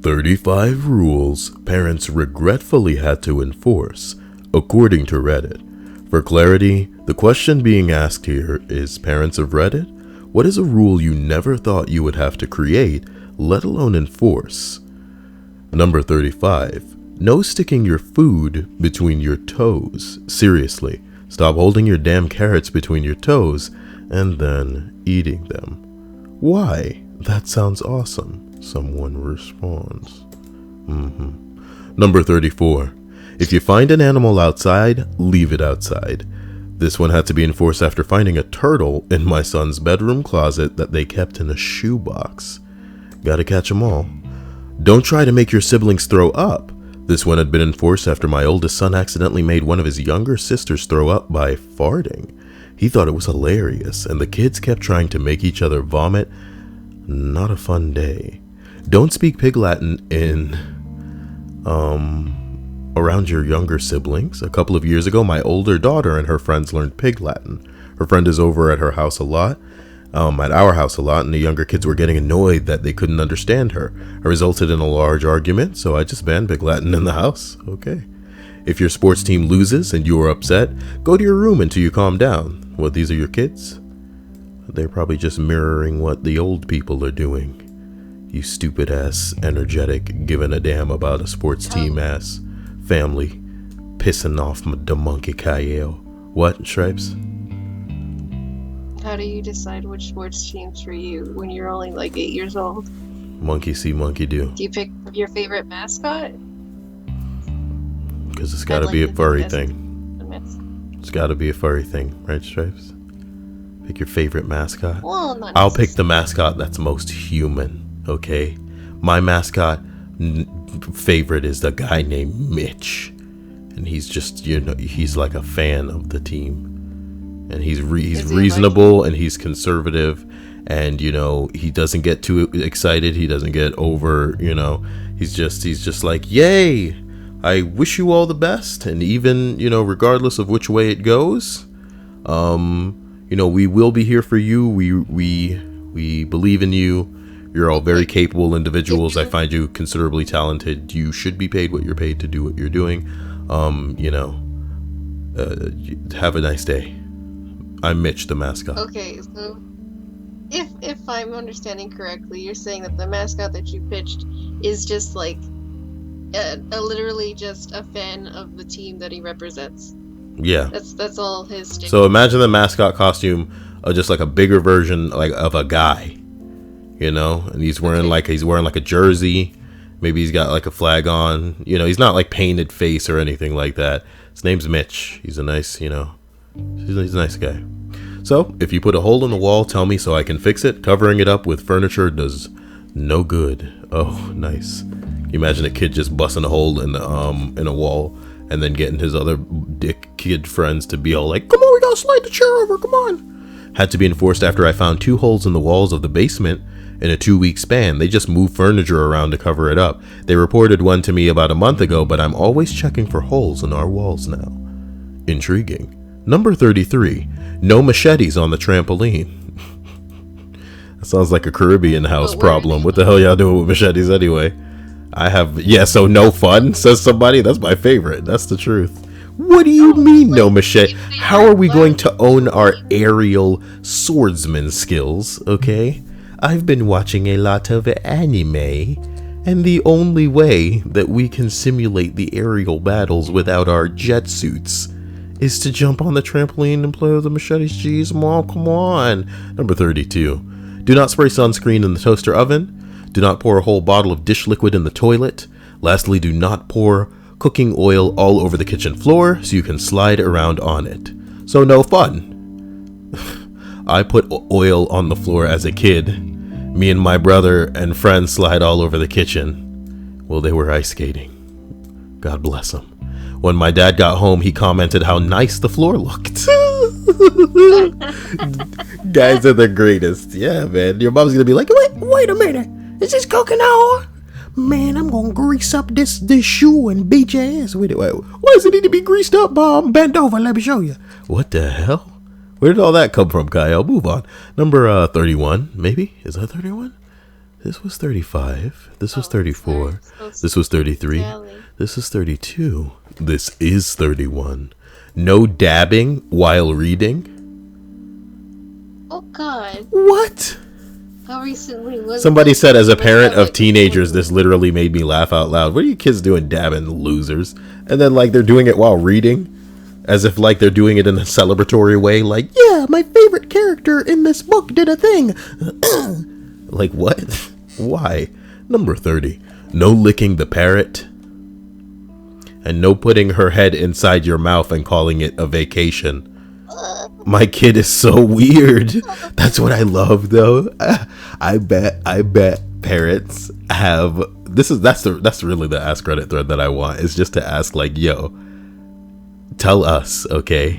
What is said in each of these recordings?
35 rules parents regretfully had to enforce, according to Reddit. For clarity, the question being asked here is, parents of Reddit, what is a rule you never thought you would have to create, let alone enforce? Number 35. No sticking your food between your toes. Seriously, stop holding your damn carrots between your toes and then eating them. Why? That sounds awesome, someone responds. Number 34. If you find an animal outside, leave it outside. This one had to be enforced after finding a turtle in my son's bedroom closet that they kept in a shoebox. Gotta catch 'em all. Don't try to make your siblings throw up. This one had been enforced after my oldest son accidentally made one of his younger sisters throw up by farting. He thought it was hilarious, and the kids kept trying to make each other vomit. Not a fun day. Don't speak Pig Latin in, around your younger siblings. A couple of years ago, my older daughter and her friends learned Pig Latin. Her friend is over at her house a lot, at our house a lot, and the younger kids were getting annoyed that they couldn't understand her. It resulted in a large argument, so I just banned Pig Latin in the house. Okay. If your sports team loses and you are upset, go to your room until you calm down. What, these are your kids? They're probably just mirroring what the old people are doing. You stupid ass, energetic, giving a damn about a sports team ass family, pissing off the monkey Kyle. What, Stripes? How do you decide which sports team's for you when you're only like 8 years old? Monkey see, monkey do. Do you pick your favorite mascot? Because it's gotta be a furry thing. It's gotta be a furry thing, right, Stripes? Pick your favorite mascot. Well, not I'll pick the mascot that's most human, okay? My mascot favorite is the guy named Mitch. And he's just, he's like a fan of the team. And he's reasonable and he's conservative. And, he doesn't get too excited. He doesn't get over, he's just like, yay! I wish you all the best. And even, regardless of which way it goes, we will be here for you. We believe in you. You're all very capable individuals. I find you considerably talented. You should be paid what you're paid to do what you're doing. Have a nice day. I'm Mitch, the mascot. Okay, so if I'm understanding correctly, you're saying that the mascot that you pitched is just like literally just a fan of the team that he represents. Yeah, that's all his stick. So imagine the mascot costume, just like a bigger version, like of a guy, and he's wearing like a jersey. Maybe he's got like a flag on. He's not like painted face or anything like that. His name's Mitch. He's a nice, he's a nice guy. So if you put a hole in the wall, tell me so I can fix it. Covering it up with furniture does no good. Oh, nice. You imagine a kid just busting a hole in a wall and then getting his other dick kid friends to be all like, come on, we gotta slide the chair over, come on. Had to be enforced after I found 2 holes in the walls of the basement in a 2-week span. They just moved furniture around to cover it up. They reported one to me about a month ago, but I'm always checking for holes in our walls now. Intriguing. Number 33. No machetes on the trampoline. That sounds like a Caribbean house problem. What the hell y'all doing with machetes anyway? So no fun, says somebody. That's my favorite. That's the truth. What do you mean no machete? How are we going to own our aerial swordsman skills, okay? I've been watching a lot of anime, and the only way that we can simulate the aerial battles without our jet suits is to jump on the trampoline and play with the machetes. Jeez, Mom, come on. Number 32. Do not spray sunscreen in the toaster oven. Do not pour a whole bottle of dish liquid in the toilet. Lastly, do not pour cooking oil all over the kitchen floor so you can slide around on it. So no fun. I put oil on the floor as a kid. Me and my brother and friends slide all over the kitchen. Well, they were ice skating. God bless them. When my dad got home, he commented how nice the floor looked. Guys are the greatest. Yeah, man. Your mom's gonna be like, wait a minute. Is this coconut oil? Man, I'm gonna grease up this shoe and beat your ass with it. Why does it need to be greased up, Bob? Bend over, let me show you. What the hell? Where did all that come from, Kyle? Move on. Number 31, maybe? Is that 31? This was 35. This was Oh, 34. sorry. This was 33. Tally. This is 32. This is 31. No dabbing while reading. Oh God. What? How recently was Somebody this? said, as a Was parent that, of like, teenagers, this literally made me laugh out loud. What are you kids doing dabbing, losers? And then, like, they're doing it while reading, as if, like, they're doing it in a celebratory way. Like, yeah, my favorite character in this book did a thing. Like, what? Why? Number 30. No licking the parrot. And no putting her head inside your mouth and calling it a vacation. My kid is so weird. That's what I love, though. I bet parents have that's really the Ask Reddit thread that I want. Is just to ask, like, yo, tell us, okay,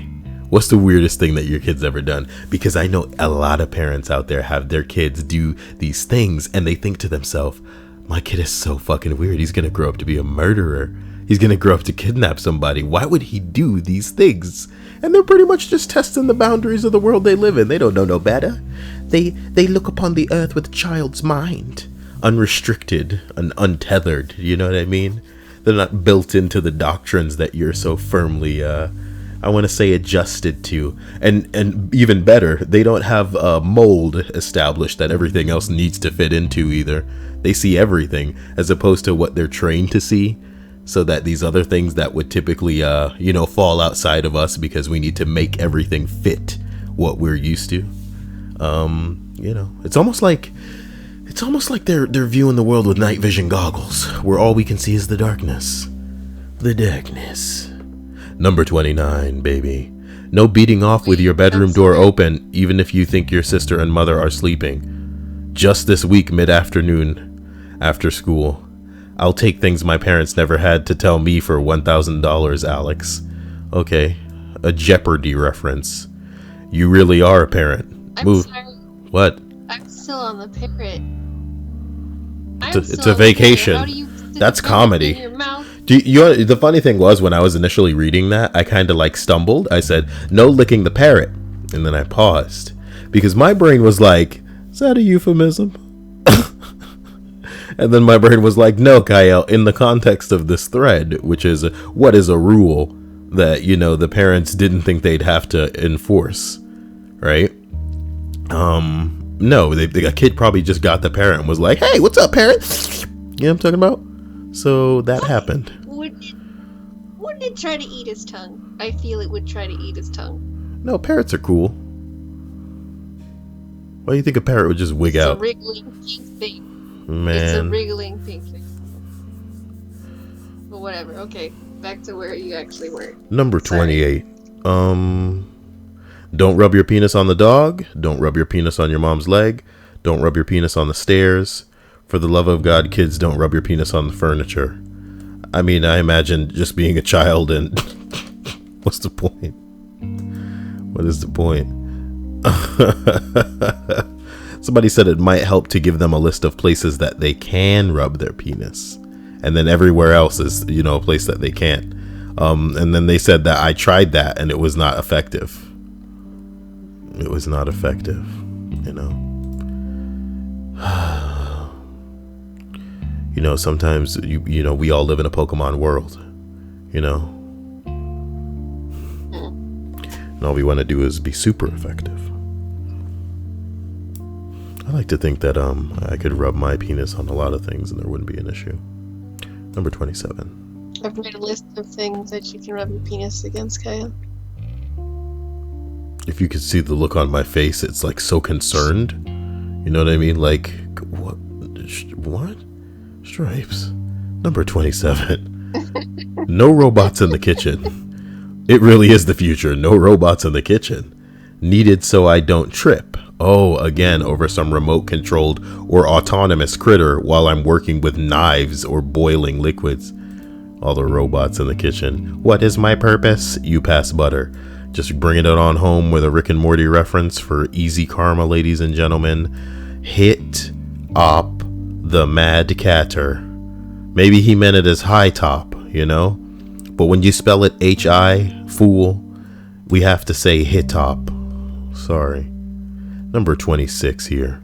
what's the weirdest thing that your kid's ever done? Because I know a lot of parents out there have their kids do these things and they think to themselves, my kid is so fucking weird. He's gonna grow up to be a murderer. He's gonna grow up to kidnap somebody. Why would he do these things? And they're pretty much just testing the boundaries of the world they live in. They don't know no better. They look upon the earth with a child's mind, unrestricted and untethered. You know what I mean? They're not built into the doctrines that you're so firmly, I want to say, adjusted to. And even better, they don't have a mold established that everything else needs to fit into either. They see everything as opposed to what they're trained to see. So that these other things that would typically, fall outside of us because we need to make everything fit what we're used to. It's almost like they're viewing the world with night vision goggles, where all we can see is the darkness. The darkness. Number 29, baby. No beating off with your bedroom door open, even if you think your sister and mother are sleeping. Just this week, mid-afternoon, after school. I'll take things my parents never had to tell me for $1,000, Alex. Okay, a Jeopardy reference. You really are a parent. I'm Move. sorry. What? I'm still on the parrot. It's a vacation. How do you stick That's a parrot comedy. in your mouth? The funny thing was, when I was initially reading that, I kind of like stumbled. I said, no licking the parrot. And then I paused. Because my brain was like, is that a euphemism? And then my brain was like, no, Kyle, in the context of this thread, which is what is a rule that, the parents didn't think they'd have to enforce, right? No, a kid probably just got the parrot and was like, hey, what's up, parrot? You know what I'm talking about? So that happened. Wouldn't it try to eat his tongue? I feel it would try to eat his tongue. No, parrots are cool. Why do you think a parrot would just wig out? It's a wriggling pink thing. Man. It's a wriggling pink thing. But whatever, okay. Back to where you actually were. Number 28. Don't rub your penis on the dog. Don't rub your penis on your mom's leg. Don't rub your penis on the stairs. For the love of God, kids, don't rub your penis on the furniture. I mean, I imagine just being a child and... What's the point? What is the point? Somebody said it might help to give them a list of places that they can rub their penis. And then everywhere else is, a place that they can't. And then they said that I tried that and it was not effective. It was not effective, sometimes, we all live in a Pokemon world, And all we want to do is be super effective. I like to think that I could rub my penis on a lot of things and there wouldn't be an issue. Number 27. I've made a list of things that you can rub your penis against, Kyle. If you could see the look on my face, it's like so concerned. You know what I mean? Like, what? What? Stripes. Number 27. No robots in the kitchen. It really is the future. No robots in the kitchen. Needed so I don't trip. Oh, again, over some remote-controlled or autonomous critter while I'm working with knives or boiling liquids. All the robots in the kitchen. What is my purpose? You pass butter. Just bringing it on home with a Rick and Morty reference for easy karma, ladies and gentlemen. Hit up the Mad Catter. Maybe he meant it as high top, But when you spell it H-I, fool, we have to say hit top. Sorry. Number 26 here.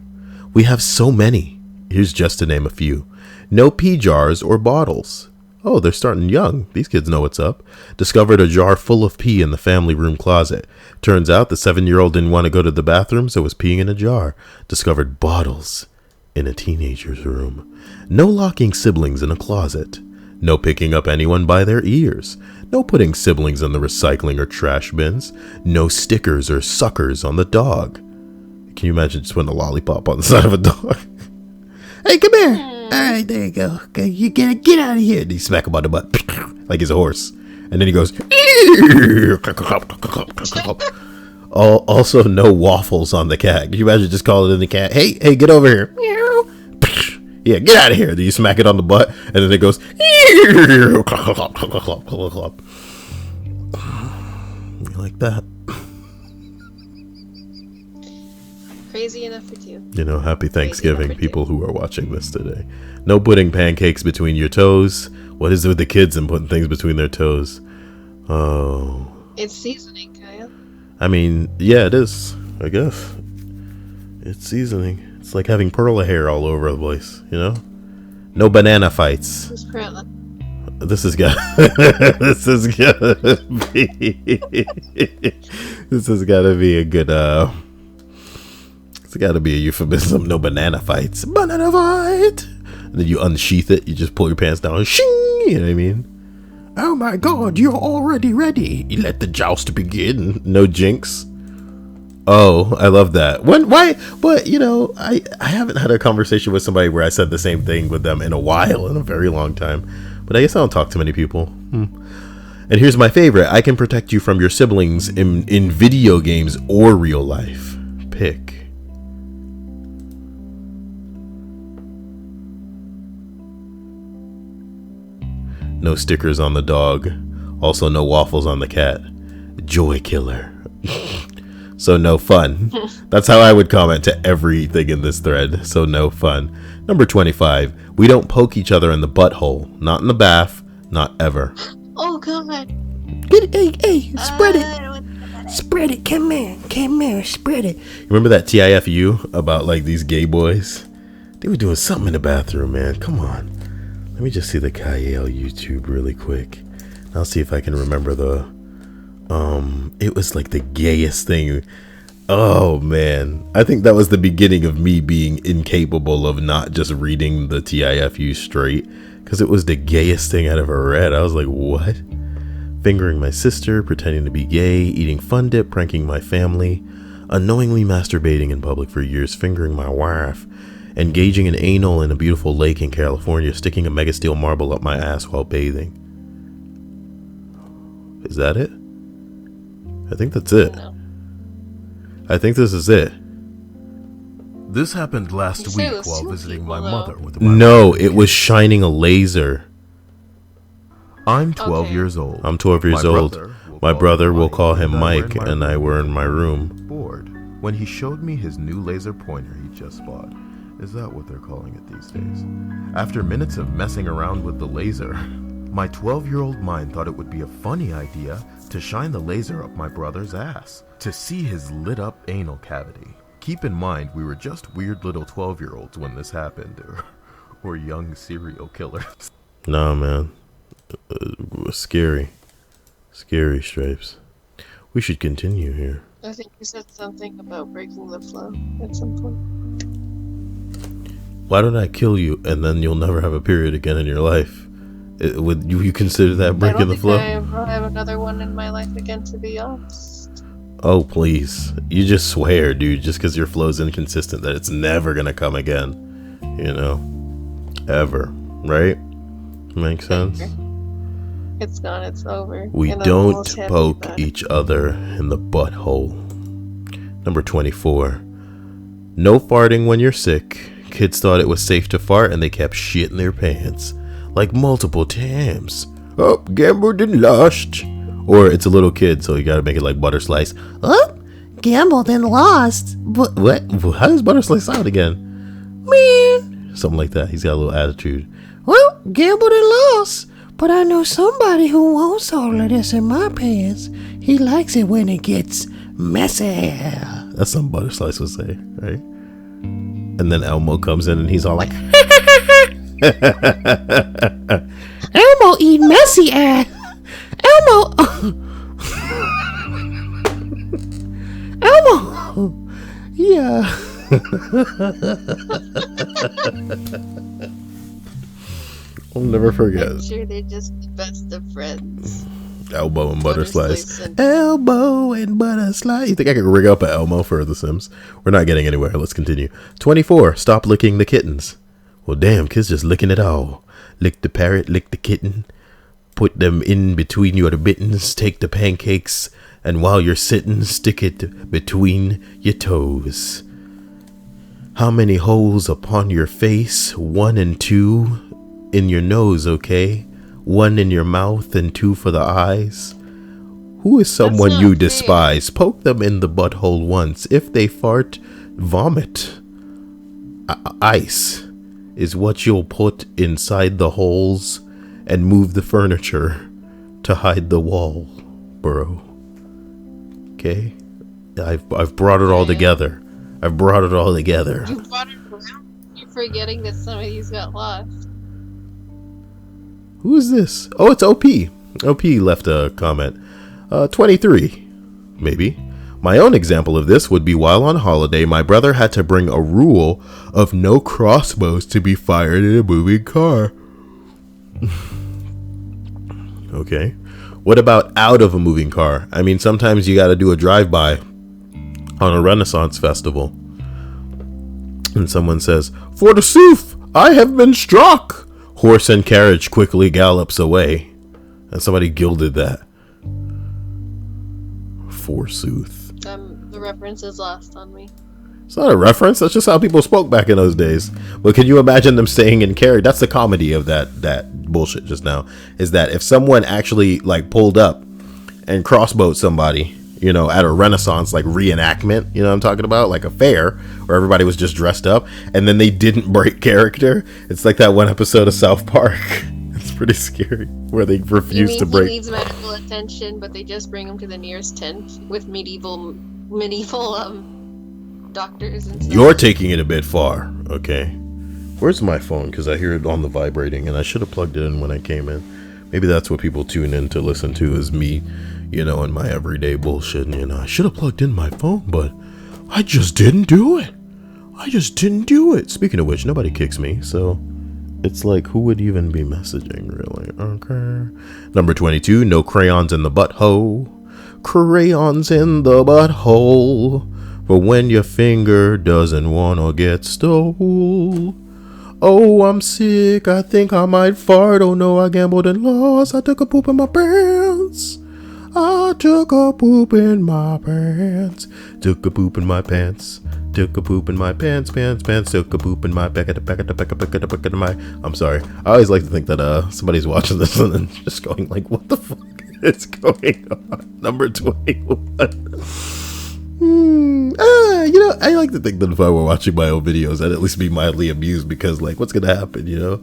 We have so many Here's just to name a few. No pee jars or bottles. Oh, they're starting young. These kids know what's up. Discovered a jar full of pee in the family room closet. Turns out the 7-year-old didn't want to go to the bathroom, so was peeing in a jar. Discovered bottles in a teenager's room. No locking siblings in a closet. No picking up anyone by their ears. No putting siblings in the recycling or trash bins. No stickers or suckers on the dog. Can you imagine just putting a lollipop on the side of a dog? Hey, come here. All right, there you go. Okay, you get out of here. And you smack him on the butt like he's a horse. And then he goes. Also, no waffles on the cat. Can you imagine just calling in the cat? Hey, get over here. Yeah, get out of here. Then you smack it on the butt, and then it goes. You like that? Crazy enough for you. You know, happy Thanksgiving, people who are watching this today. No putting pancakes between your toes. What is it with the kids and putting things between their toes? Oh. It's seasoning, Kyle. I mean, yeah, it is, I guess. It's seasoning. It's like having pearl hair all over the place, you know? No banana fights. Who's Perla? This has got to be a good it's got to be a euphemism. No banana fights. Banana fight. And then you unsheath it. You just pull your pants down. Shing! You know what I mean? Oh my God, you're already ready. You let the joust begin. No jinx. Oh, I love that. Why? But, you know, I haven't had a conversation with somebody where I said the same thing with them in a while, in a very long time. But I guess I don't talk to many people. And here's my favorite. I can protect you from your siblings in video games or real life. Pick. No stickers on the dog. Also no waffles on the cat. Joy killer. So no fun. That's how I would comment to everything in this thread. So no fun. Number 25. We don't poke each other in the butthole. Not in the bath. Not ever. Oh God. Hey, spread it. Spread it. Come here, spread it. Remember that TIFU about like these gay boys? They were doing something in the bathroom, man. Come on. Let me just see the Kyle YouTube really quick. I'll see if I can remember it was like the gayest thing. Oh man. I think that was the beginning of me being incapable of not just reading the TIFU straight, because it was the gayest thing I'd ever read. I was like, what? Fingering my sister, pretending to be gay, eating Fun Dip, pranking my family, unknowingly masturbating in public for years, fingering my wife, engaging in anal in a beautiful lake in California, sticking a mega steel marble up my ass while bathing. Is that it? I think that's it. No. I think this is it. This happened last You said it week was while two visiting people, my though. mother with my No, it was shining a laser. I'm 12 Okay. years old. I'm 12 years old. My brother, we'll call him Mike, and I were in my room. Bored when he showed me his new laser pointer he just bought. Is that what they're calling it these days? After minutes of messing around with the laser, my 12-year-old mind thought it would be a funny idea to shine the laser up my brother's ass to see his lit-up anal cavity. Keep in mind, we were just weird little 12-year-olds when this happened, or young serial killers. Nah, man. Scary. Scary, Stripes. We should continue here. I think you said something about breaking the flow at some point. Why don't I kill you and then you'll never have a period again in your life? Would you consider that breaking the flow? I don't think I have another one in my life again, to be honest. Oh, please. You just swear, dude, just because your flow's inconsistent, that it's never going to come again. You know? Ever. Right? Makes sense? It's gone, it's over. We And I'm don't almost happy poke about it. each other in the butthole. Number 24. No farting when you're sick. Kids thought it was safe to fart and they kept shitting their pants. Like multiple times. Oh, gambled and lost. Or it's a little kid, so you gotta make it like Butter Slice. Oh, Gambled and lost. what? How does Butter Slice sound again? Man. Something like that. He's got a little attitude. Well, gambled and lost. But I know somebody who wants all of this in my pants. He likes it when it gets messy. That's something Butter Slice would say, right? And And then Elmo comes in and he's all like, Elmo eat messy ass. Elmo. Elmo. Yeah. I'll never forget. I'm sure they're just the best of friends. Elbow and butter slice. Slice and- Elbow and butter slice. You think I could rig up an Elmo for The Sims? We're not getting anywhere. Let's continue. 24. Stop licking the kittens. Well, damn, kids just licking it all. Lick the parrot, lick the kitten. Put them in between your mittens. Take the pancakes. And while you're sitting, stick it between your toes. How many holes upon your face? 1 and 2 in your nose, okay? 1 in your mouth and 2 for the eyes. Who is someone not you fair. despise? Poke them in the butthole once. If they fart, vomit. Ice is what you'll put inside the holes and move the furniture to hide the wall, bro. Okay? I've brought it all together. I've brought it all together. You brought it around. You're forgetting that some of these got lost. Who is this? Oh, it's OP. OP left a comment. 23. Maybe. My own example of this would be while on holiday, my brother had to bring a rule of no crossbows to be fired in a moving car. Okay. What about out of a moving car? I mean, sometimes you got to do a drive-by on a Renaissance festival. And someone says, "For the sooth, I have been struck." Horse and carriage quickly gallops away. And somebody gilded that. Forsooth. The reference is lost on me. It's not a reference. That's just how people spoke back in those days. But can you imagine them saying in carriage? That's the comedy of that bullshit just now. Is that if someone actually like pulled up and crossbowed somebody, you know, at a Renaissance like reenactment, you know what I'm talking about? Like a fair where everybody was just dressed up and then they didn't break character. It's like that one episode of South Park. It's pretty scary where they refuse to break. He needs medical attention, but they just bring him to the nearest tent with medieval doctors and stuff. You're taking it a bit far, okay? Where's my phone? Because I hear it on the vibrating, and I should have plugged it in when I came in. Maybe that's what people tune in to listen to is me, you know, and my everyday bullshit. And, you know, I should have plugged in my phone, but I just didn't do it. Speaking of which, nobody kicks me, so it's like, who would even be messaging, really? Okay. Number 22, no crayons in the butthole. Crayons in the butthole. For when your finger doesn't wanna get stole. Oh, I'm sick, I think I might fart. Oh no, I gambled and lost. I took a poop in my pants. Took a poop in my pants. Took a poop in my pants. Took a poop in my pants. Took a poop in my my. I'm sorry. I always like to think that somebody's watching this and then just going like, what the fuck is going on? Number 21. You know, I like to think that if I were watching my own videos, I'd at least be mildly amused because, like, what's gonna happen, you know?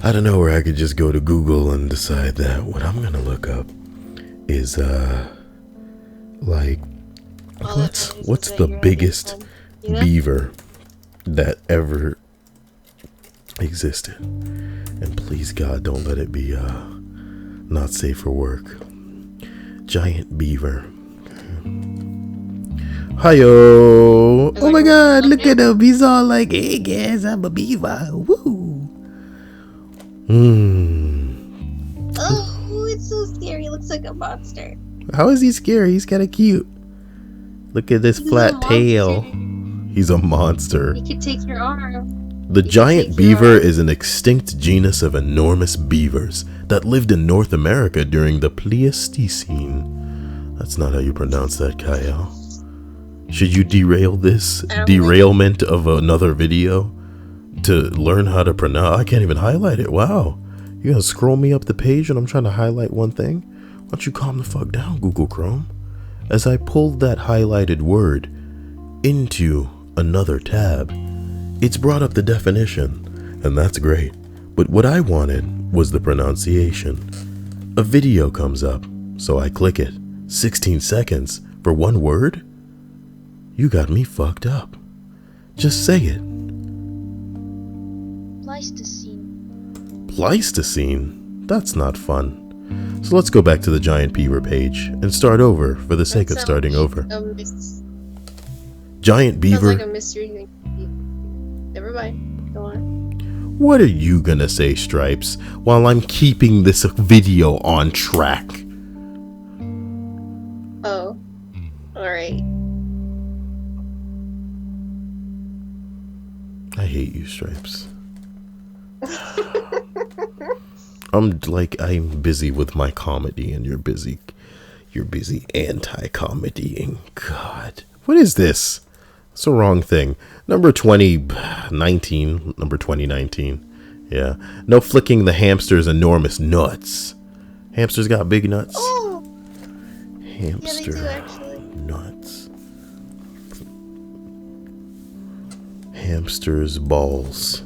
I don't know, where I could just go to Google and decide that what I'm gonna look up is, like, what's the biggest beaver that ever existed? And please, God, don't let it be, not safe for work. Giant beaver. Hi-yo. Oh my God, look at him. He's all like, hey guys, I'm a beaver. Woo. Oh, it's so scary. It looks like a monster. How is he scary? He's kind of cute. Look at this flat tail. He's a monster. He could take your arm. The giant beaver is an extinct genus of enormous beavers that lived in North America during the Pleistocene. That's not how you pronounce that, Kyle. Should you derail this derailment of another video to learn how to pronounce? I can't even highlight it. Wow. You're going to scroll me up the page and I'm trying to highlight one thing? Why don't you calm the fuck down, Google Chrome? As I pulled that highlighted word into another tab, it's brought up the definition, and that's great. But what I wanted was the pronunciation. A video comes up, so I click it. 16 seconds for one word? You got me fucked up. Just say it. Pleistocene. Pleistocene? That's not fun. So let's go back to the giant beaver page and start over for the sake of starting over. Giant beaver? Sounds like a mystery thing. Never mind. Go on. What are you gonna say, Stripes, while I'm keeping this video on track? Oh. Alright. I hate you, Stripes. I'm busy with my comedy and you're busy anti-comedying. God. What is this? It's the wrong thing. Number 2019. Yeah. No flicking the hamster's enormous nuts. Hamsters got big nuts. Oh! Hamster Yeah, they do, actually. nuts. Hamster's balls.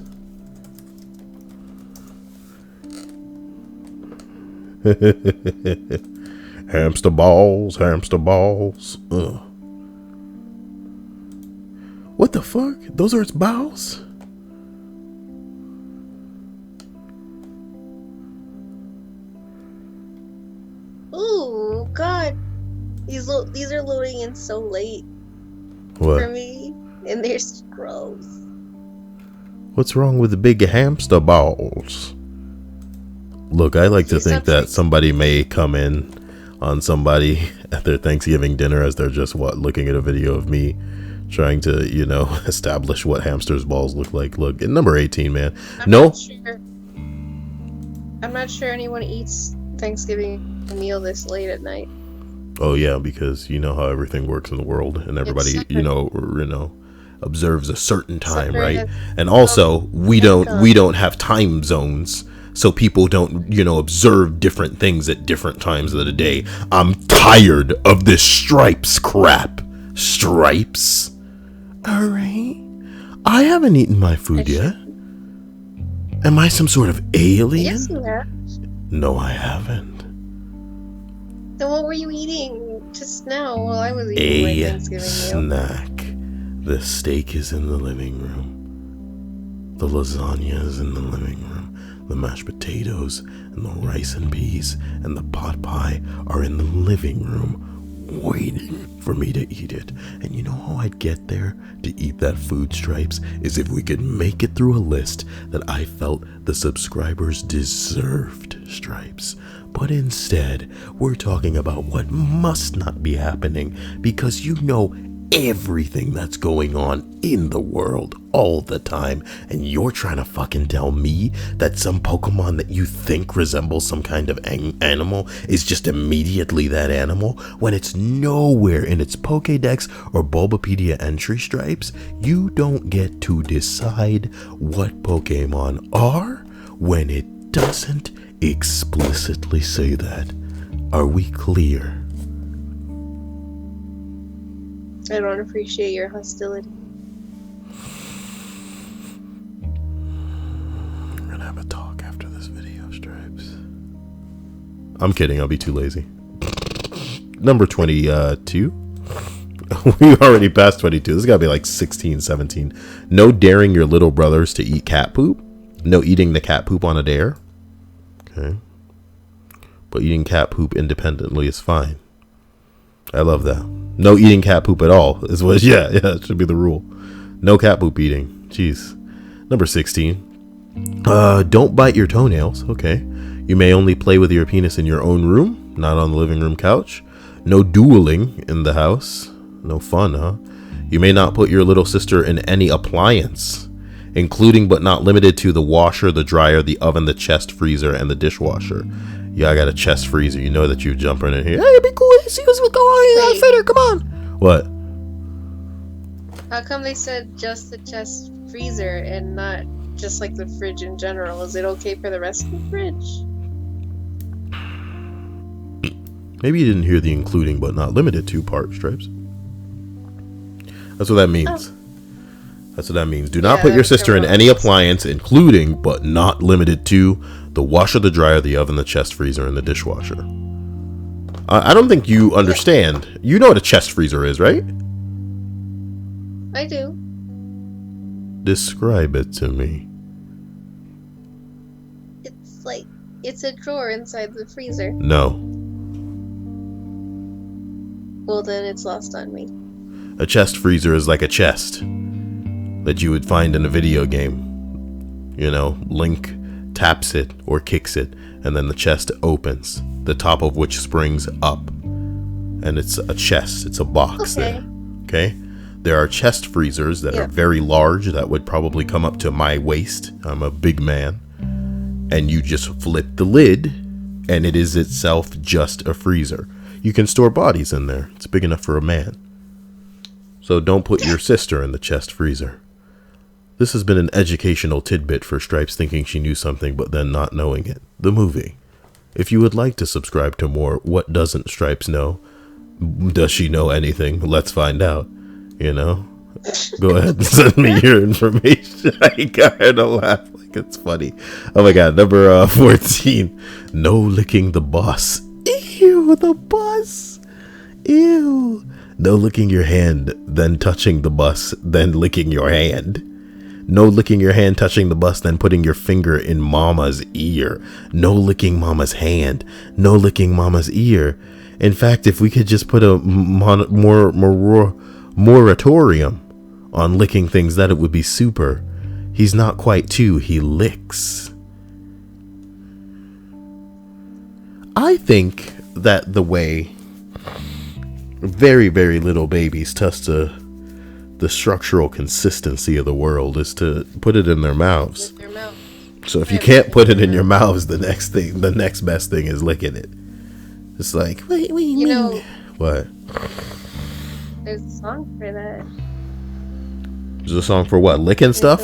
Hamster balls, hamster balls. Ugh. What the fuck? Those are its balls? Ooh, God. These are loading in so late What? for me. And they're gross. What's wrong with the big hamster balls? Look, I like to think that somebody may come in on somebody at their Thanksgiving dinner as they're just looking at a video of me trying to, establish what hamsters' balls look like. Look, at number 18, man. I'm not sure anyone eats Thanksgiving meal this late at night. Oh yeah, because you know how everything works in the world, and everybody, observes a certain time, right? And also, we don't have time zones. So people don't, observe different things at different times of the day. I'm tired of this Stripes crap. Stripes? Alright. I haven't eaten my food yet. Am I some sort of alien? Yes, you have. No, I haven't. Then what were you eating just now while I was eating my Thanksgiving meal? Snack. The steak is in the living room. The lasagna is in the living room. The mashed potatoes and the rice and peas and the pot pie are in the living room waiting for me to eat it. And you know how I'd get there to eat that food, Stripes? Is if we could make it through a list that I felt the subscribers deserved, Stripes. But instead, we're talking about what must not be happening because everything that's going on in the world all the time, and you're trying to fucking tell me that some Pokemon that you think resembles some kind of animal is just immediately that animal when it's nowhere in its Pokédex or Bulbapedia entry, Stripes. You don't get to decide what Pokemon are when it doesn't explicitly say that. Are we clear? I don't appreciate your hostility. We're gonna have a talk after this video, Stripes. I'm kidding, I'll be too lazy. Number 22. We already passed 22. This gotta be like 16, 17. No daring your little brothers to eat cat poop. No eating the cat poop on a dare. Okay. But eating cat poop independently is fine. I love that. No eating cat poop at all is what, it should be the rule. No cat poop eating. Jeez. Number 16. Don't bite your toenails. Okay. You may only play with your penis in your own room, not on the living room couch. No dueling in the house. No fun, huh? You may not put your little sister in any appliance, including but not limited to the washer, the dryer, the oven, the chest freezer, and the dishwasher. Yeah, I got a chest freezer. You know that you jump in here. Hey, be cool. See what's going on here. Fitter, come on. What? How come they said just the chest freezer and not just like the fridge in general? Is it okay for the rest of the fridge? Maybe you didn't hear the including but not limited to part, Stripes. That's what that means. That's what that means. Do not put your sister in any appliance, including but not limited to the washer, the dryer, the oven, the chest freezer, and the dishwasher. I don't think you understand. You know what a chest freezer is, right? I do. Describe it to me. like it's a drawer inside the freezer. No. Well, then it's lost on me. A chest freezer is like a chest that you would find in a video game. You know, Link taps it or kicks it, and then the chest opens, the top of which springs up. And it's a chest, it's a box there. Okay? There are chest freezers that are very large, that would probably come up to my waist. I'm a big man. And you just flip the lid, and it is itself just a freezer. You can store bodies in there. It's big enough for a man. So don't put your sister in the chest freezer. This has been an educational tidbit for Stripes thinking she knew something but then not knowing it. The movie. If you would like to subscribe to more What Doesn't Stripes Know? Does she know anything? Let's find out. You know? Go ahead and send me your information. I got her to laugh like it's funny. Oh my god, number 14. No licking the boss. Ew, the boss. Ew. No licking your hand, then touching the bus, then licking your hand. No licking your hand, touching the bus, then putting your finger in mama's ear. No licking mama's hand. No licking mama's ear. In fact, if we could just put a moratorium on licking things, that it would be super. He's not quite 2, he licks. I think that the way very, very little babies test the structural consistency of the world is to put it in their mouths. With their mouth. So if you can't put it in your mouths, the next best thing is licking it. It's like, what do you mean? Know, what? There's a song for that. There's a song for what? Licking stuff?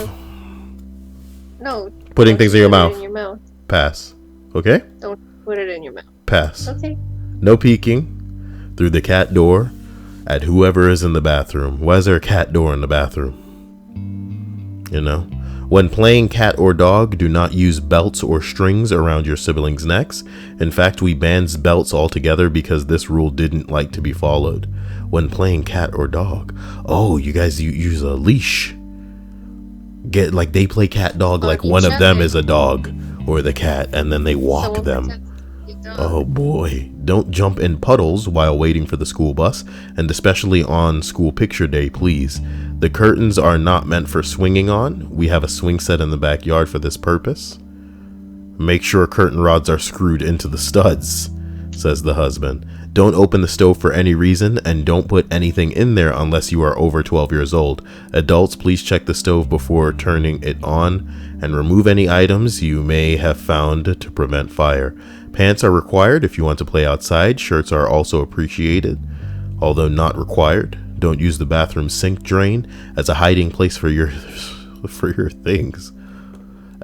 No. Putting things in your Put it mouth. in your mouth. Pass. Okay? Don't put it in your mouth. Pass. Okay. No peeking through the cat door at whoever is in the bathroom. Why is there a cat door in the bathroom? You know? When playing cat or dog, do not use belts or strings around your siblings' necks. In fact, we banned belts altogether because this rule didn't like to be followed. When playing cat or dog. Oh, you guys use a leash. Get like they play cat dog like one of them is a dog or the cat, and then they walk them. Oh boy. Don't jump in puddles while waiting for the school bus, and especially on school picture day, please. The curtains are not meant for swinging on. We have a swing set in the backyard for this purpose. Make sure curtain rods are screwed into the studs, says the husband. Don't open the stove for any reason, and don't put anything in there unless you are over 12 years old. Adults, please check the stove before turning it on and remove any items you may have found to prevent fire. Pants are required if you want to play outside. Shirts are also appreciated, although not required. Don't use the bathroom sink drain as a hiding place for your things.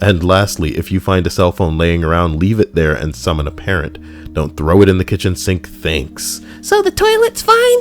And lastly, if you find a cell phone laying around, leave it there and summon a parent. Don't throw it in the kitchen sink. Thanks. So the toilet's fine?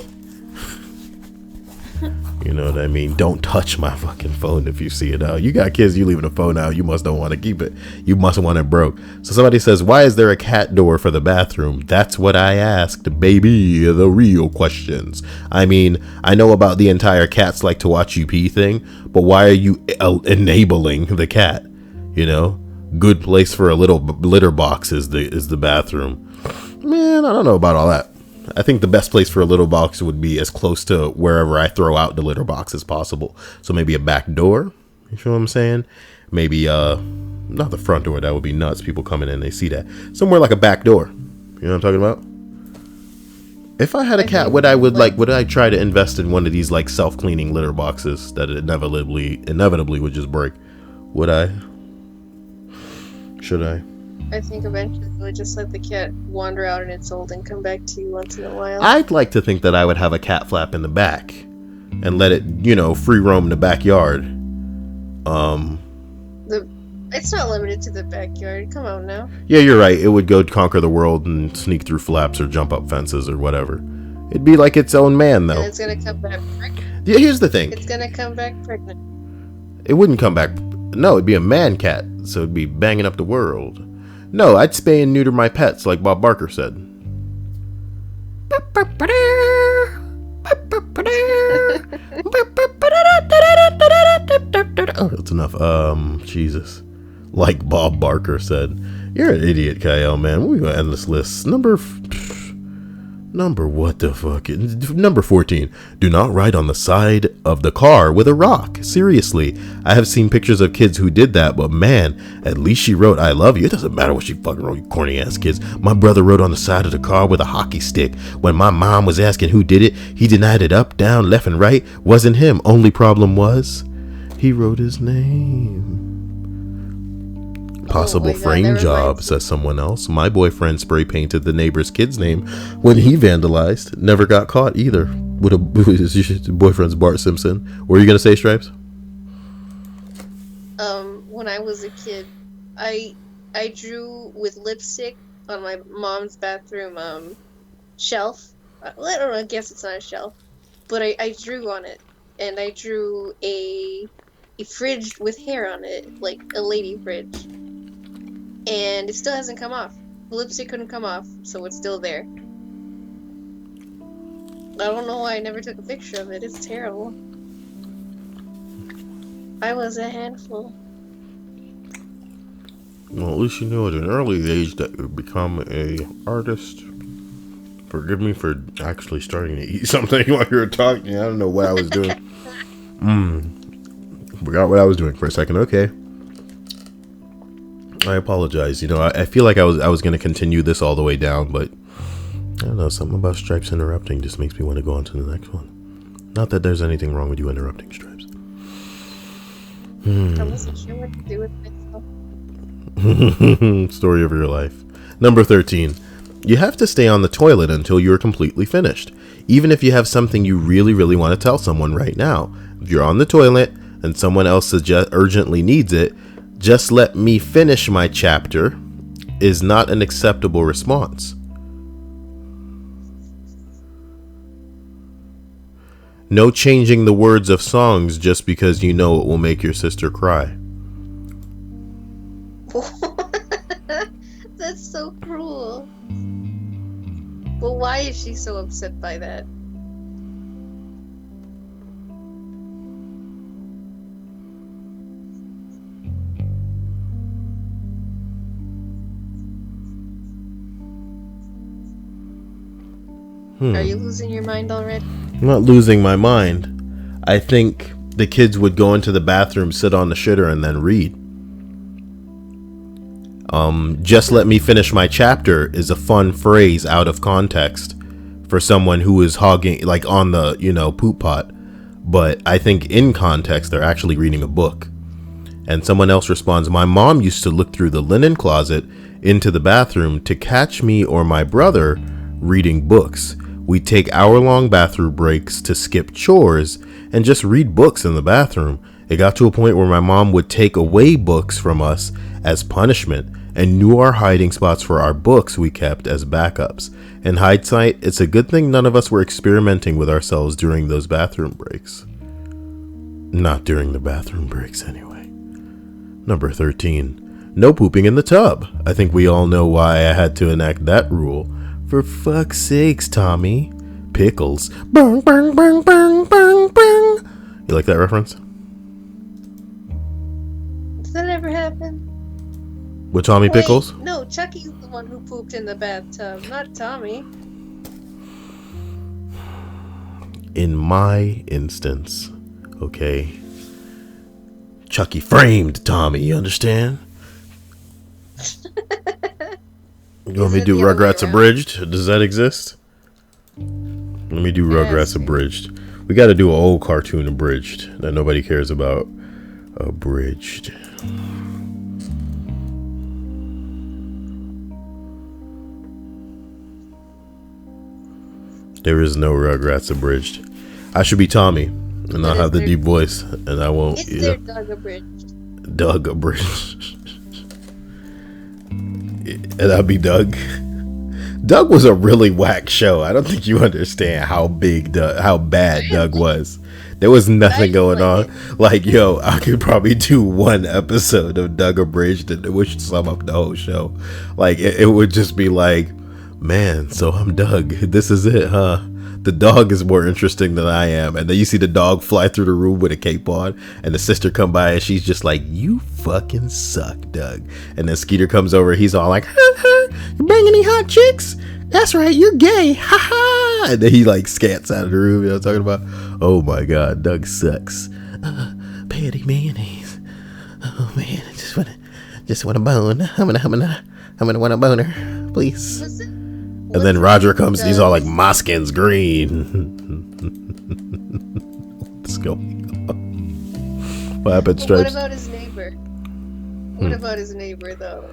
You know what I mean? Don't touch my fucking phone if you see it out. You got kids, you leaving a phone out. You must don't want to keep it. You must want it broke. So somebody says, why is there a cat door for the bathroom? That's what I asked, baby. The real questions. I mean, I know about the entire cats like to watch you pee thing, but why are you enabling the cat? You know? Good place for a little litter box is the bathroom. Man, I don't know about all that. I think the best place for a litter box would be as close to wherever I throw out the litter box as possible. So maybe a back door. You feel what I'm saying? Maybe not the front door. That would be nuts. People coming in, they see that. Somewhere like a back door. You know what I'm talking about? If I had a cat, would I try to invest in one of these like self-cleaning litter boxes that inevitably would just break? Would I? Should I? I think eventually we'll just let the cat wander out in its old and come back to you once in a while. I'd like to think that I would have a cat flap in the back and let it, free roam in the backyard. It's not limited to the backyard. Come on now. Yeah, you're right. It would go conquer the world and sneak through flaps or jump up fences or whatever. It'd be like its own man, though. And it's gonna come back pregnant. Yeah, here's the thing. It's gonna come back pregnant. It wouldn't come back. No, it'd be a man cat, so it'd be banging up the world. No, I'd spay and neuter my pets, like Bob Barker said. Oh, that's enough. Jesus. Like Bob Barker said. You're an idiot, Kyle, man. We're gonna end this list. Number what the fuck? Number 14. Do not ride on the side of the car with a rock. Seriously, I have seen pictures of kids who did that, but man, at least she wrote "I love you." It doesn't matter what she fucking wrote, you corny ass kids. My brother rode on the side of the car with a hockey stick. When my mom was asking who did it, he denied it up, down, left, and right. Wasn't him. Only problem was, he wrote his name. Possible frame job, says someone else. My boyfriend spray painted the neighbor's kid's name when he vandalized. Never got caught either. His boyfriend's Bart Simpson. What are you gonna say, Stripes? When I was a kid, I drew with lipstick on my mom's bathroom shelf. I don't know. I guess it's not a shelf, but I drew on it, and I drew a fridge with hair on it, like a lady fridge. And it still hasn't come off. The lipstick couldn't come off, so it's still there. I don't know why I never took a picture of it. It's terrible. I was a handful. Well, at least you know at an early age that you become a artist. Forgive me for actually starting to eat something while you were talking. I don't know what I was doing. Forgot what I was doing for a second. Okay. I apologize. You know, I feel like I was going to continue this all the way down, but I don't know. Something about Stripes interrupting just makes me want to go on to the next one. Not that there's anything wrong with you interrupting, Stripes. I wasn't sure what to do with myself. Story of your life. Number 13. You have to stay on the toilet until you're completely finished, even if you have something you really, really want to tell someone right now. If you're on the toilet and someone else urgently needs it, just let me finish my chapter is not an acceptable response. No changing the words of songs just because you know it will make your sister cry. That's so cruel. But why is she so upset by that? Are you losing your mind already? I'm not losing my mind. I think the kids would go into the bathroom, sit on the shitter, and then read. Just let me finish my chapter is a fun phrase out of context for someone who is hogging, like on the, poop pot. But I think in context, they're actually reading a book. And someone else responds, my mom used to look through the linen closet into the bathroom to catch me or my brother reading books. We take hour-long bathroom breaks to skip chores and just read books in the bathroom. It got to a point where my mom would take away books from us as punishment and knew our hiding spots for our books we kept as backups. In hindsight, it's a good thing none of us were experimenting with ourselves during those bathroom breaks. Not during the bathroom breaks, anyway. Number 13. No pooping in the tub. I think we all know why I had to enact that rule. For fuck's sakes, Tommy. Pickles. Bang, bang, bang, bang, bang, bang. You like that reference? Does that ever happen? With Tommy Pickles? No, Chucky's the one who pooped in the bathtub, not Tommy. In my instance, okay, Chucky framed Tommy, you understand? You want me to do Rugrats Abridged? Does that exist? Let me do Rugrats Abridged. We got to do an old cartoon abridged that nobody cares about. Abridged. There is no Rugrats Abridged. I should be Tommy, and I'll have the deep voice, and I won't. It's their Doug Abridged. Doug Abridged. And I'll be Doug. Doug was a really whack show. I don't think you understand how bad Doug was. There was nothing going on. Like, yo, I could probably do one episode of Doug Abridged and it would sum up the whole show. Like, it would just be like, man, so I'm Doug. This is it, huh? the dog is more interesting than I am. And then you see the dog fly through the room with a cape on, and the sister come by and she's just like, you fucking suck, Doug. And then Skeeter comes over, he's all like, ha ha, you bang any hot chicks? That's right, you're gay, ha ha. And then he like scats out of the room, you know what I'm talking about? Oh my god, Doug sucks. Patty mayonnaise. Oh man, I just want a bone. I'm gonna want a boner, please. And then Roger comes and he's all like, my skin's green. What's going on? What happened, Stripes? What about his neighbor? What about his neighbor, though?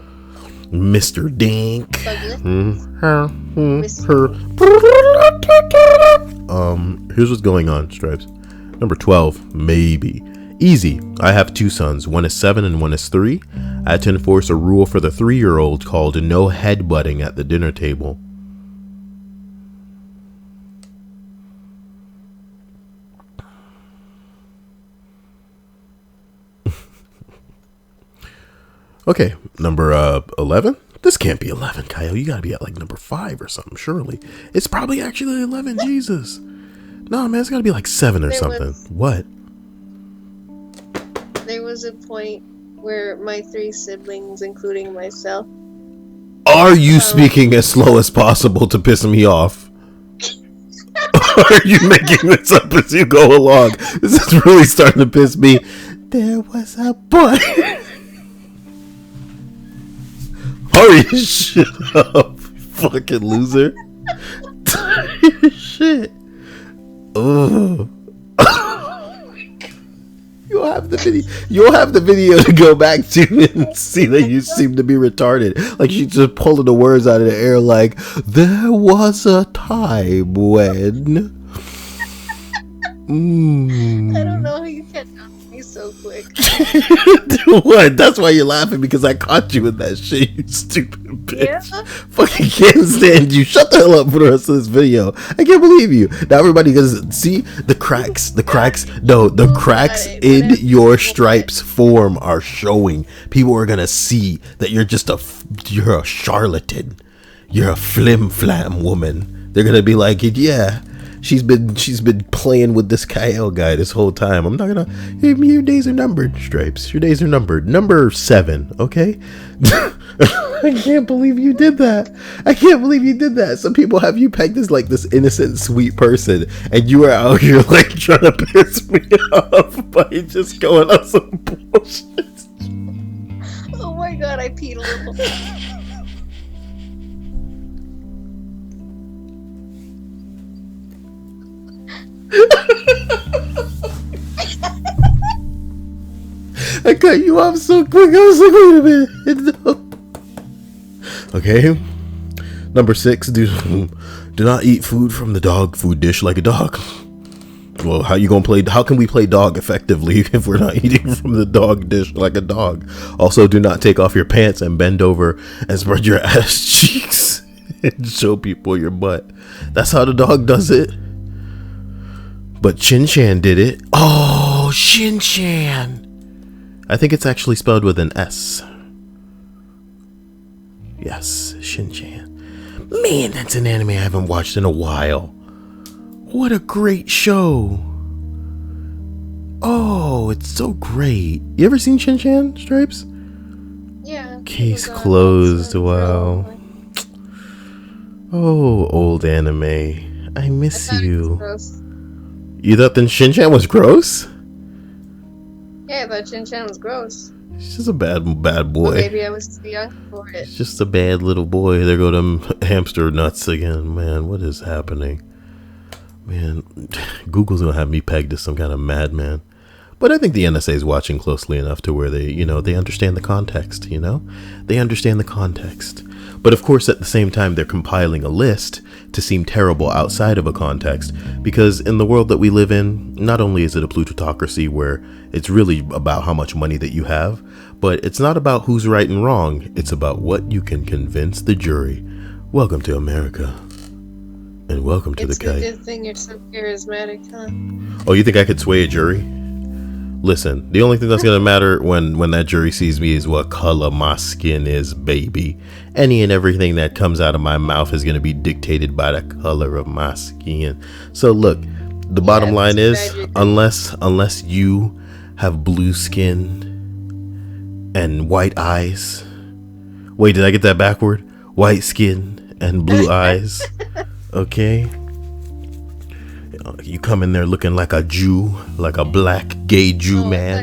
Mr. Dink. Here's what's going on, Stripes. Number 12, maybe. Easy. I have 2 sons. One is 7 and one is 3. I had to enforce a rule for the 3-year-old called no headbutting at the dinner table. Okay, number 11. This can't be 11, Kyle. You gotta be at like number 5 or something, surely. It's probably actually 11. Jesus. No, man, it's gotta be like 7 or something. What? There was a point where my 3 siblings, including myself... Are you speaking as slow as possible to piss me off? Are you making this up as you go along? This is really starting to piss me. There was a boy... Hurry, shut up, fucking loser. Shit. Oh. You'll have the video to go back to and see that you seem to be retarded. Like she's just pulling the words out of the air like, there was a time when... I don't know how you catch on me so quick. What? That's why you're laughing, because I caught you with that shit, you stupid bitch. Yeah. Fucking can't stand you. Shut the hell up for the rest of this video. I can't believe you. Now everybody goes, see the cracks. No, the cracks in your Stripes form are showing. People are gonna see that you're a charlatan. You're a flim flam woman. They're gonna be like, yeah. She's been playing with this Kyle guy this whole time. I'm not gonna. Your days are numbered, Stripes. Your days are numbered. Number 7, okay? I can't believe you did that. Some people have you pegged as like this innocent, sweet person, and you are out here like trying to piss me off by just going on some bullshit. Oh my god, I peed a little. I cut you off so quick. I was like, wait a minute. No. Okay. Number 6. Do not eat food from the dog food dish like a dog. Well, how can we play dog effectively if we're not eating from the dog dish like a dog? Also, do not take off your pants and bend over and spread your ass cheeks and show people your butt. That's how the dog does it. But Shin Chan did it. Oh, Shin Chan. I think it's actually spelled with an S. Yes, Shin Chan. Man, that's an anime I haven't watched in a while. What a great show. Oh, it's so great. You ever seen Shin Chan, Stripes? Yeah. Case closed. Wow. Oh, old anime. I miss you. You thought that Shin Chan was gross? Yeah, I thought Shin Chan was gross. He's just a bad boy. Or maybe I was too young for it. He's just a bad little boy. There go them hamster nuts again. Man, what is happening? Man, Google's gonna have me pegged as some kind of madman. But I think the NSA is watching closely enough to where they understand the context, They understand the context. But of course, at the same time, they're compiling a list to seem terrible outside of a context. Because in the world that we live in, not only is it a plutocracy where it's really about how much money that you have, but it's not about who's right and wrong. It's about what you can convince the jury. Welcome to America. And welcome to the K. It's a good thing you're so charismatic, huh? Oh, you think I could sway a jury? Listen, the only thing that's gonna matter when that jury sees me is what color my skin is, baby. Any and everything that comes out of my mouth is gonna be dictated by the color of my skin. So look, the bottom line is, unless you have blue skin and white eyes. Wait, did I get that backward? White skin and blue eyes. Okay. You come in there looking like a Jew, like a black gay Jew man.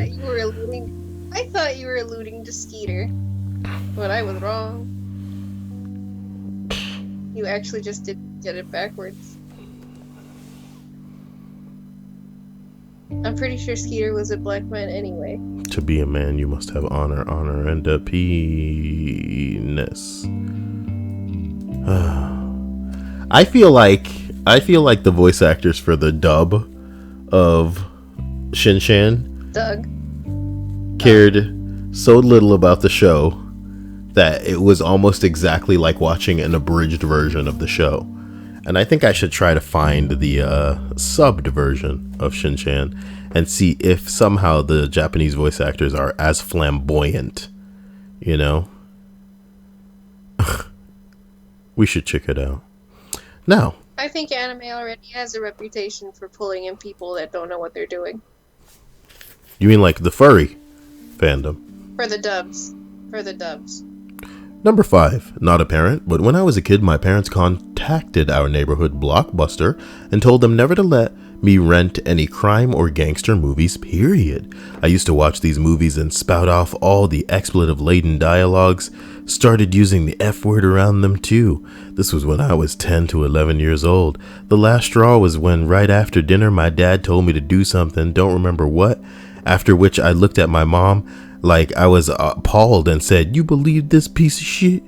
I thought you were alluding to Skeeter, but I was wrong. You actually just did get it backwards. I'm pretty sure Skeeter was a black man anyway. To be a man, you must have honor, and a penis. I feel like the voice actors for the dub of Shin Chan Doug cared so little about the show that it was almost exactly like watching an abridged version of the show. And I think I should try to find the subbed version of Shin Chan and see if somehow the Japanese voice actors are as flamboyant, you know? We should check it out. Now, I think anime already has a reputation for pulling in people that don't know what they're doing. You mean like the furry fandom? For the dubs. Number 5, not apparent, but when I was a kid, my parents contacted our neighborhood Blockbuster and told them never to let me rent any crime or gangster movies, period. I used to watch these movies and spout off all the expletive-laden dialogues, started using the F word around them too. This was when I was 10 to 11 years old. The last straw was when right after dinner my dad told me to do something, don't remember what, after which I looked at my mom like I was appalled and said, "You believe this piece of shit?"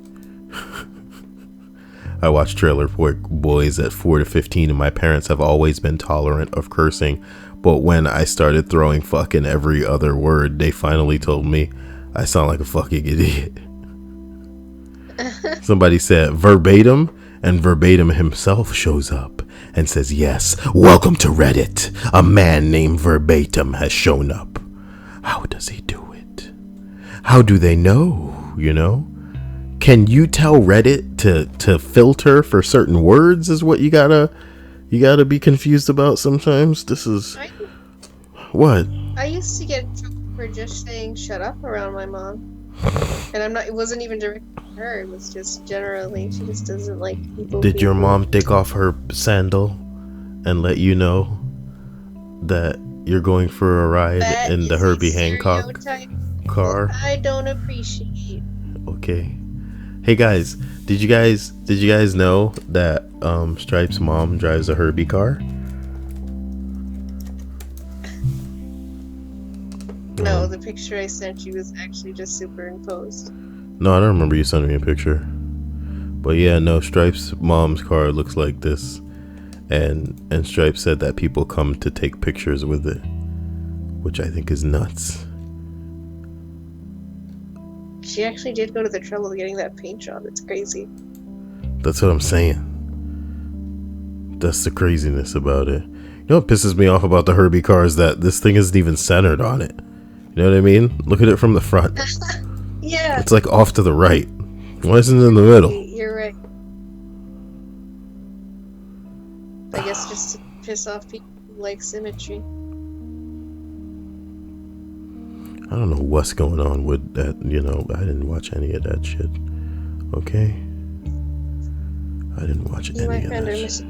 I watched Trailer Park Boys at 4 to 15 and my parents have always been tolerant of cursing, but when I started throwing fucking every other word, they finally told me I sound like a fucking idiot. Somebody said verbatim, and verbatim himself shows up and says, "Yes, welcome to Reddit. A man named Verbatim has shown up." How does he do it? How do they know, you know? Can you tell Reddit to filter for certain words is what you gotta be confused about sometimes? This is... What? I used to get in trouble for just saying shut up around my mom. And it wasn't even directed at her, it was just generally, she just doesn't like people. Did your mom take off her sandal and let you know that you're going for a ride in the Herbie Hancock car? I don't appreciate. Okay. Hey guys, did you guys know that Stripe's mom drives a Herbie car? No, the picture I sent you was actually just superimposed. No, I don't remember you sending me a picture. But yeah, no, Stripe's mom's car looks like this. And Stripe said that people come to take pictures with it, which I think is nuts. She actually did go to the trouble of getting that paint job. It's crazy. That's what I'm saying. That's the craziness about it. You know what pisses me off about the Herbie car is that this thing isn't even centered on it. You know what I mean? Look at it from the front. Yeah. It's like off to the right. Why isn't it in the middle? You're right. I guess just to piss off people who like symmetry. I don't know what's going on with that, you know. I didn't watch any of that shit. Okay? I didn't watch any of that shit.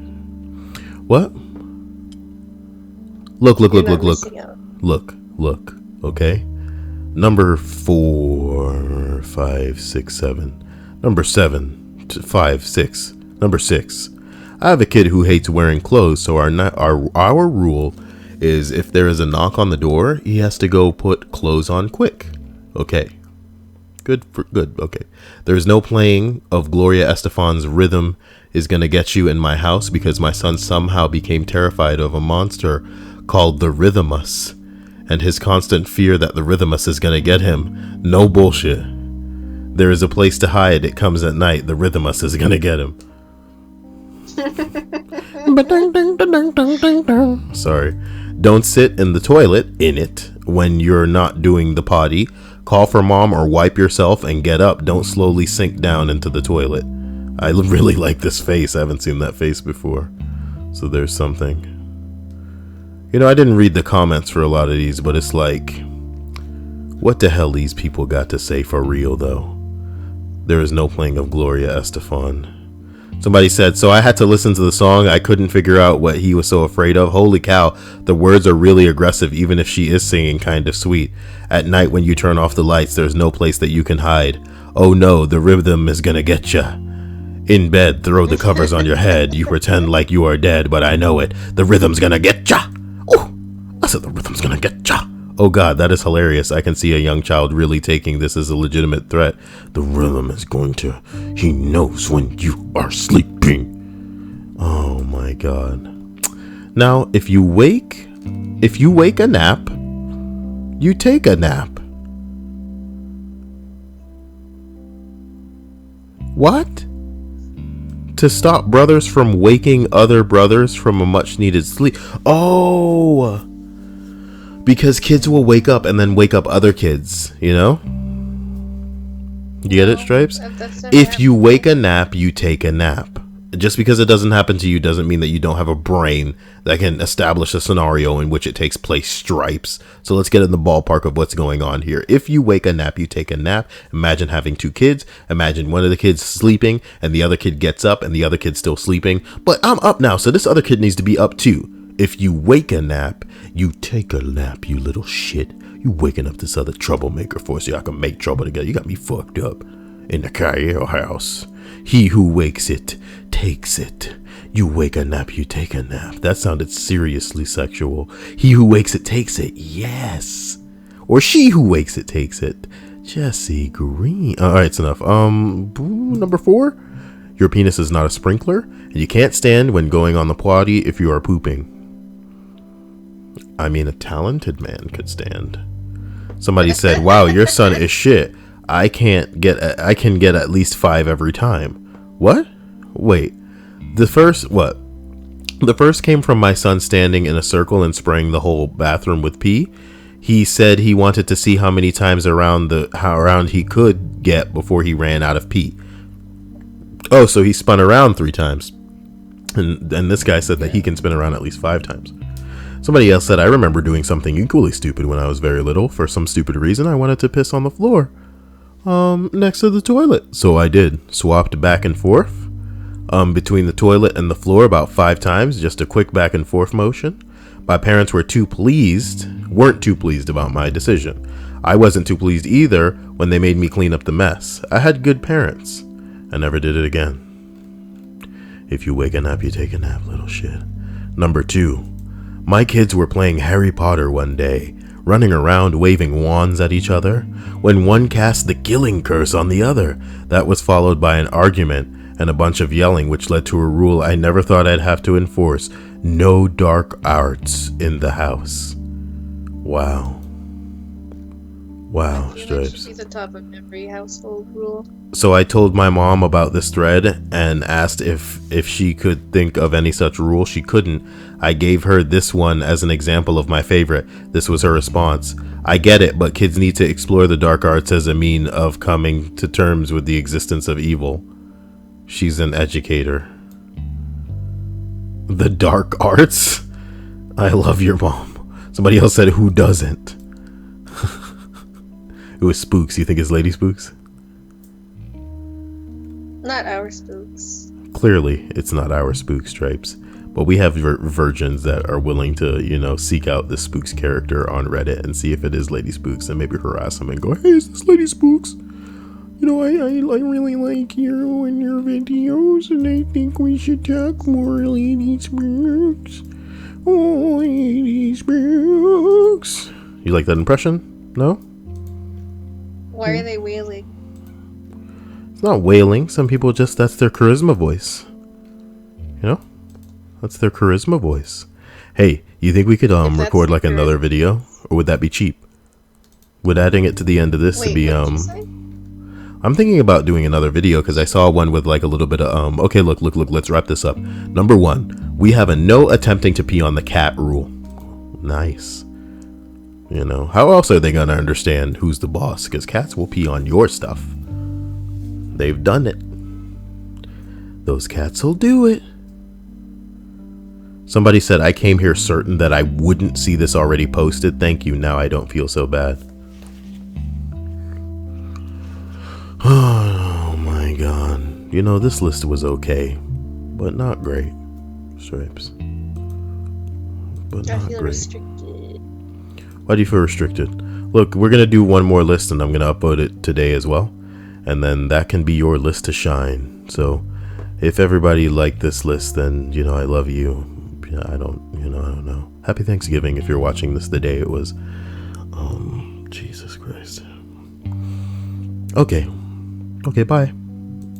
What? Look. Look. Okay? Number 4, 5, 6, 7. Number 7, 5, 6. Number 6. I have a kid who hates wearing clothes, so our rule is if there is a knock on the door, he has to go put clothes on quick. Okay. Good. Okay. There's no playing of Gloria Estefan's Rhythm is Gonna Get You in my house because my son somehow became terrified of a monster called the Rhythmus and his constant fear that the Rhythmus is gonna get him. No bullshit. There is a place to hide. It comes at night. The Rhythmus is gonna get him. Sorry. Don't sit in the toilet, in it, when you're not doing the potty. Call for mom or wipe yourself and get up. Don't slowly sink down into the toilet. I really like this face. I haven't seen that face before. So there's something. You know, I didn't read the comments for a lot of these, but it's like, what the hell these people got to say for real, though? There is no playing of Gloria Estefan. Somebody said, so I had to listen to the song. I couldn't figure out what he was so afraid of. Holy cow, the words are really aggressive, even if she is singing kind of sweet. At night when you turn off the lights, there's no place that you can hide. Oh no, the rhythm is gonna get ya. In bed, throw the covers on your head. You pretend like you are dead, but I know it. The rhythm's gonna get ya. Oh, I said the rhythm's gonna get ya. Oh god, that is hilarious. I can see a young child really taking this as a legitimate threat. The rhythm is going to... He knows when you are sleeping. Oh my god. Now, if you wake a nap, you take a nap. What? To stop brothers from waking other brothers from a much needed sleep. Oh! Because kids will wake up and then wake up other kids, you know? You get it, Stripes? If you wake a nap, you take a nap. Just because it doesn't happen to you doesn't mean that you don't have a brain that can establish a scenario in which it takes place, Stripes. So let's get in the ballpark of what's going on here. If you wake a nap, you take a nap. Imagine having two kids. Imagine one of the kids sleeping and the other kid gets up and the other kid's still sleeping. But I'm up now, so this other kid needs to be up too. If you wake a nap, you take a nap, you little shit. You waking up this other troublemaker for so y'all can make trouble together. You got me fucked up in the Kyle house. He who wakes it, takes it. You wake a nap, you take a nap. That sounded seriously sexual. He who wakes it, takes it. Yes. Or she who wakes it, takes it. Jesse Green. All right, it's enough. Number 4. Your penis is not a sprinkler, and you can't stand when going on the potty if you are pooping. I mean, a talented man could stand. Somebody said, wow, your son is shit. I can get at least 5 every time. What? Wait. The first came from my son standing in a circle and spraying the whole bathroom with pee. He said he wanted to see how many times around he could get before he ran out of pee. Oh, so he spun around 3 times. And this guy said that he can spin around at least 5 times. Somebody else said, I remember doing something equally stupid when I was very little. For some stupid reason, I wanted to piss on the floor. Next to the toilet. So I did. Swapped back and forth. Between the toilet and the floor about 5 times. Just a quick back and forth motion. My parents weren't too pleased about my decision. I wasn't too pleased either when they made me clean up the mess. I had good parents. I never did it again. If you wake a nap, you take a nap, little shit. Number 2. My kids were playing Harry Potter one day, running around waving wands at each other, when one cast the killing curse on the other. That was followed by an argument and a bunch of yelling, which led to a rule I never thought I'd have to enforce. No dark arts in the house. Wow. Wow, Stripes. That should be the top of every household rule. So I told my mom about this thread and asked if she could think of any such rule. She couldn't. I gave her this one as an example of my favorite. This was her response. I get it, but kids need to explore the dark arts as a mean of coming to terms with the existence of evil. She's an educator. The dark arts? I love your mom. Somebody else said, who doesn't? It was spooks. You think it's lady spooks? Not our spooks. Clearly, it's not our spook, Stripes. But we have virgins that are willing to, seek out the Spooks character on Reddit and see if it is Lady Spooks and maybe harass them and go, hey, is this Lady Spooks? I really like you and your videos and I think we should talk more, Lady Spooks. Oh, Lady Spooks. You like that impression? No? Why are they wailing? It's not wailing. Some people that's their charisma voice. That's their charisma voice. Hey, you think we could record like another video? Or would that be cheap? Would adding it to the end of this to be I'm thinking about doing another video because I saw one with like a little bit of okay, look, let's wrap this up. Number 1, we have a no attempting to pee on the cat rule. Nice. You know, how else are they gonna understand who's the boss? Because cats will pee on your stuff. They've done it. Those cats will do it. Somebody said, I came here certain that I wouldn't see this already posted. Thank you. Now I don't feel so bad. Oh my god. You know, this list was okay, but not great. Stripes. But I not feel great. restricted. Why do you feel restricted? Look, we're going to do one more list and I'm going to upload it today as well. And then that can be your list to shine. So if everybody liked this list, then, you know, I love you. I don't know. Happy Thanksgiving if you're watching this the day it was. Jesus Christ. Okay, bye.